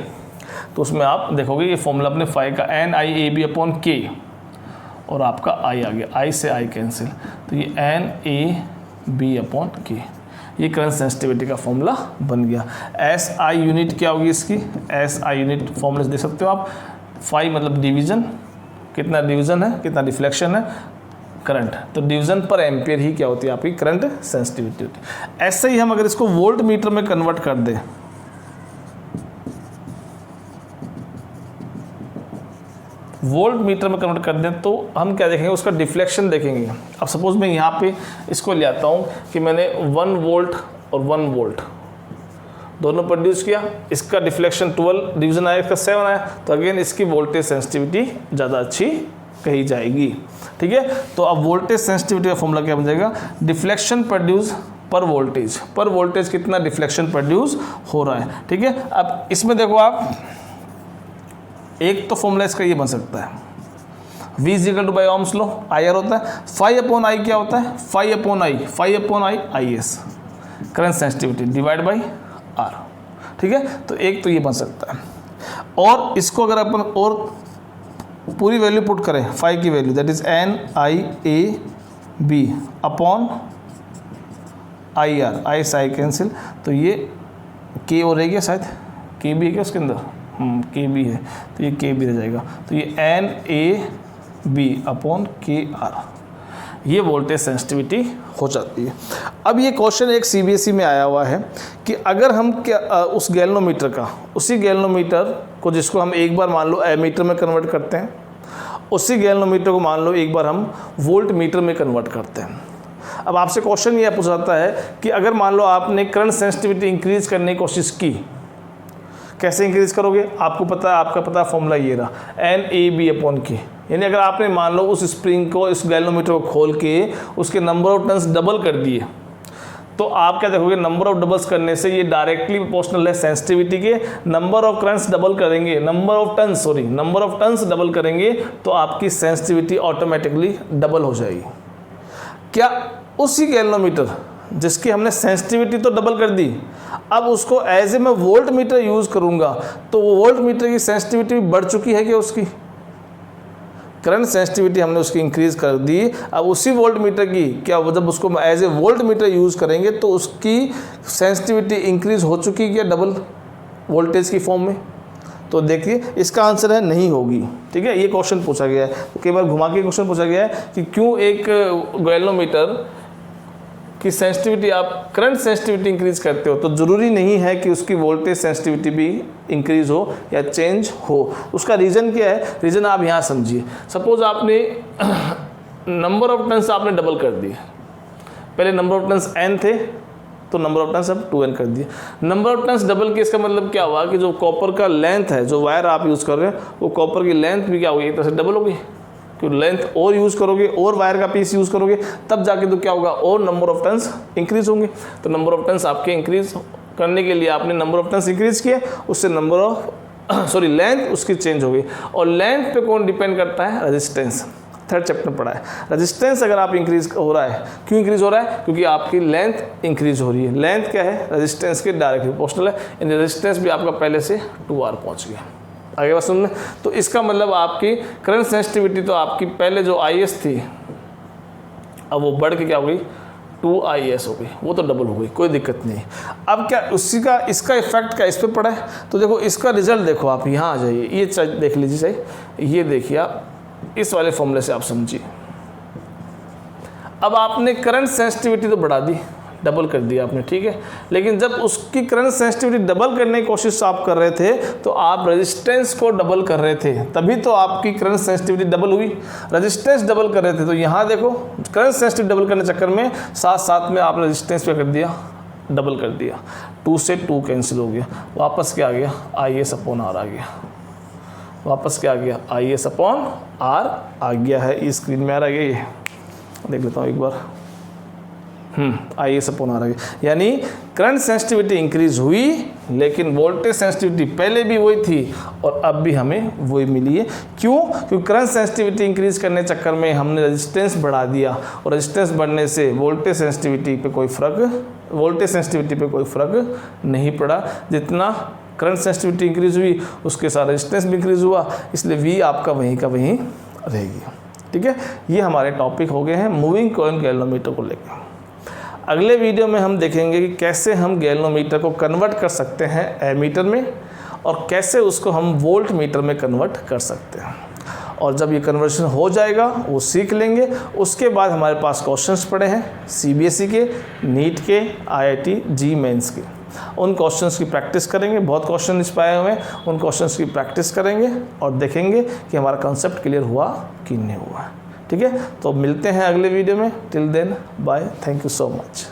तो उसमें आप देखोगे ये फॉर्मूला अपने फाई का NIAB अपॉन के और आपका आई आ गया, आई से आई कैंसिल, तो ये NAB अपॉन के, ये करंट सेंसिटिविटी का फॉर्मूला बन गया। SI यूनिट क्या होगी इसकी, SI यूनिट फॉर्मूला देख सकते हो आप, फाई मतलब डिवीजन, कितना डिवीजन है, कितना रिफ्लेक्शन है, करंट, तो डिवीजन पर एम्पियर ही क्या होती है आपकी करंट सेंसिटिविटी होती है। ऐसे ही हम अगर इसको वोल्ट मीटर में कन्वर्ट कर दें, वोल्ट मीटर में कन्वर्ट कर दें तो हम क्या देखेंगे, उसका डिफ्लेक्शन देखेंगे। अब सपोज मैं यहाँ पे इसको ले आता हूँ कि मैंने 1 वोल्ट और 1 वोल्ट दोनों प्रोड्यूस किया, इसका डिफ्लेक्शन 12 डिवीजन आया, इसका 7 आया, तो अगेन इसकी वोल्टेज सेंसिटिविटी ज़्यादा अच्छी कही जाएगी। ठीक है, तो अब वोल्टेज सेंसिटिविटी का फॉर्मूला क्या बन जाएगा, डिफ्लेक्शन प्रोड्यूस पर वोल्टेज कितना डिफ्लेक्शन प्रोड्यूस हो रहा है। ठीक है, अब इसमें देखो आप, एक तो फॉर्मूला इसका ये बन सकता है V = ओम्स लॉ, IR होता है, फाई अपॉन आई क्या होता है, phi upon I IS current sensitivity divide by R। ठीक है, तो एक तो ये बन सकता है, और इसको अगर अपन और पूरी वैल्यू पुट करें, फाई की value that is NIAB upon IR, आई से आई कैंसिल, तो ये के और रह गया, शायद के भी है क्या उसके अंदर, के भी है, तो ये के भी रह जाएगा, तो ये NAB अपॉन KR, ये वोल्टेज सेंसिटिविटी हो जाती है। अब ये क्वेश्चन एक CBSE में आया हुआ है कि अगर हम उस गैल्वेनोमीटर का, उसी गैल्वेनोमीटर को जिसको हम एक बार मान लो एमीटर में कन्वर्ट करते हैं, उसी गैल्वेनोमीटर को मान लो एक बार हम वोल्ट मीटर में कन्वर्ट करते हैं। अब आपसे क्वेश्चन ये पूछा जाता है कि अगर मान लो आपने करंट सेंसिटिविटी इंक्रीज करने की कोशिश की, कैसे इंक्रीज करोगे, आपको पता है, आपका पता फॉर्मूला ये रहा NAB अपॉन के, यानी अगर आपने मान लो उस स्प्रिंग को, इस गैल्वेनोमीटर को खोल के उसके नंबर ऑफ टर्न्स डबल कर दिए, तो आप क्या देखोगे, नंबर ऑफ डबल्स करने से ये डायरेक्टली प्रोपोर्शनल है सेंसिटिविटी के, नंबर ऑफ करंट्स डबल करेंगे, नंबर ऑफ टर्न्स डबल करेंगे तो आपकी सेंसिटिविटी ऑटोमेटिकली डबल हो जाएगी। क्या उसी गैल्वेनोमीटर जिसकी हमने सेंसिटिविटी तो डबल कर दी, अब उसको एज ए मैं वोल्ट मीटर यूज़ करूँगा तो वो वोल्ट मीटर की सेंसिटिविटी बढ़ चुकी है क्या, उसकी करंट सेंसिटिविटी हमने उसकी इंक्रीज कर दी, अब उसी वोल्ट मीटर की क्या, जब उसको as a voltmeter use करेंगे तो उसकी सेंसिटिविटी इंक्रीज हो चुकी है क्या डबल वोल्टेज की फॉर्म में, तो देखिए इसका आंसर है नहीं होगी। ठीक है, ये क्वेश्चन पूछा गया है, कई बार घुमा के क्वेश्चन पूछा गया है कि क्यों एक गैल्वेनोमीटर की सेंसिटिविटी आप करंट सेंसिटिविटी इंक्रीज करते हो तो ज़रूरी नहीं है कि उसकी वोल्टेज सेंसिटिविटी भी इंक्रीज हो या चेंज हो। उसका रीज़न क्या है, रीज़न आप यहाँ समझिए। सपोज आपने नंबर ऑफ टर्न्स आपने डबल कर दिए, पहले नंबर ऑफ टर्न्स n थे तो नंबर ऑफ टर्न्स अब 2n कर दिए, नंबर ऑफ टर्न्स डबल के, इसका मतलब क्या हुआ कि जो कॉपर का लेंथ है, जो वायर आप यूज़ कर रहे हैं वो कॉपर की लेंथ भी क्या होगी, एक तरह से डबल होगी, क्योंकि लेंथ और यूज़ करोगे और वायर का पीस यूज़ करोगे तब जाके तो क्या होगा, और नंबर ऑफ टर्न्स इंक्रीज होंगे। तो नंबर ऑफ टर्न्स आपके इंक्रीज करने के लिए आपने नंबर ऑफ टर्न्स इंक्रीज किए, उससे नंबर ऑफ लेंथ उसकी चेंज हो गई। और लेंथ पे कौन डिपेंड करता है, रेजिस्टेंस, थर्ड चैप्टर पढ़ा है। रेजिस्टेंस अगर आप इंक्रीज हो रहा है, क्यों इंक्रीज हो रहा है, क्योंकि आपकी लेंथ इंक्रीज हो रही है। लेंथ क्या है, रेजिस्टेंस के डायरेक्ट प्रोपोर्शनल है, इन रेजिस्टेंस भी आपका पहले से 2R पहुँच गया। आगे बात सुन लें, तो इसका मतलब आपकी करंट सेंसिटिविटी तो आपकी पहले जो IS थी अब वो बढ़ के क्या हो गई, 2IS हो गई, वो तो डबल हो गई, कोई दिक्कत नहीं। अब क्या उसी का, इसका इफेक्ट क्या इस पर पड़ा है, तो देखो इसका रिजल्ट देखो, आप यहाँ आ जाइए, ये देख लीजिए सही, ये देखिए आप इस वाले फॉर्मूले से आप समझिए। अब आपने करंट सेंसिटिविटी तो बढ़ा दी, डबल कर दिया आपने, ठीक है, लेकिन जब उसकी करंट सेंसिटिविटी डबल करने की कोशिश आप कर रहे थे तो आप रेजिस्टेंस को डबल कर रहे थे, तभी तो आपकी करंट सेंसिटिविटी डबल हुई। रेजिस्टेंस डबल कर रहे थे तो यहाँ देखो करंट सेंसिटिविटी डबल करने चक्कर में साथ साथ में आप रेजिस्टेंस पे कर दिया, डबल कर दिया, 2 से 2 कैंसिल हो गया, वापस क्या आ गया, IS अपॉन R आ गया, वापस क्या आ गया, IS अपॉन R आ गया है, इस स्क्रीन में आ रहा है ये देख लेता हूँ एक बार। IS अपॉन RI, यानी करंट सेंसिटिविटी इंक्रीज हुई लेकिन वोल्टेज सेंसिटिविटी पहले भी वही थी और अब भी हमें वही मिली है। क्यों? क्योंकि करंट सेंसिटिविटी इंक्रीज करने चक्कर में हमने रेजिस्टेंस बढ़ा दिया और रेजिस्टेंस बढ़ने से वोल्टेज सेंसिटिविटी पे कोई फ़र्क नहीं पड़ा। जितना करंट सेंसिटिविटी इंक्रीज हुई उसके साथ रेजिस्टेंस भी इंक्रीज हुआ, इसलिए V आपका वहीं का वहीं रहेगी। ठीक है, ये हमारे टॉपिक हो गए हैं मूविंग कॉइल गैल्वेनोमीटर को लेकर। अगले वीडियो में हम देखेंगे कि कैसे हम गैल्वेनोमीटर को कन्वर्ट कर सकते हैं एमीटर में और कैसे उसको हम वोल्ट मीटर में कन्वर्ट कर सकते हैं। और जब ये कन्वर्शन हो जाएगा वो सीख लेंगे, उसके बाद हमारे पास क्वेश्चंस पड़े हैं CBSE के, नीट के, IIT जी मेंस के। उन क्वेश्चंस की प्रैक्टिस करेंगे, बहुत क्वेश्चन इस पाए हुए हैं, उन क्वेश्चंस की प्रैक्टिस करेंगे और देखेंगे कि हमारा कॉन्सेप्ट क्लियर हुआ कि नहीं हुआ। ठीक है, तो मिलते हैं अगले वीडियो में। Till then bye, thank you so much.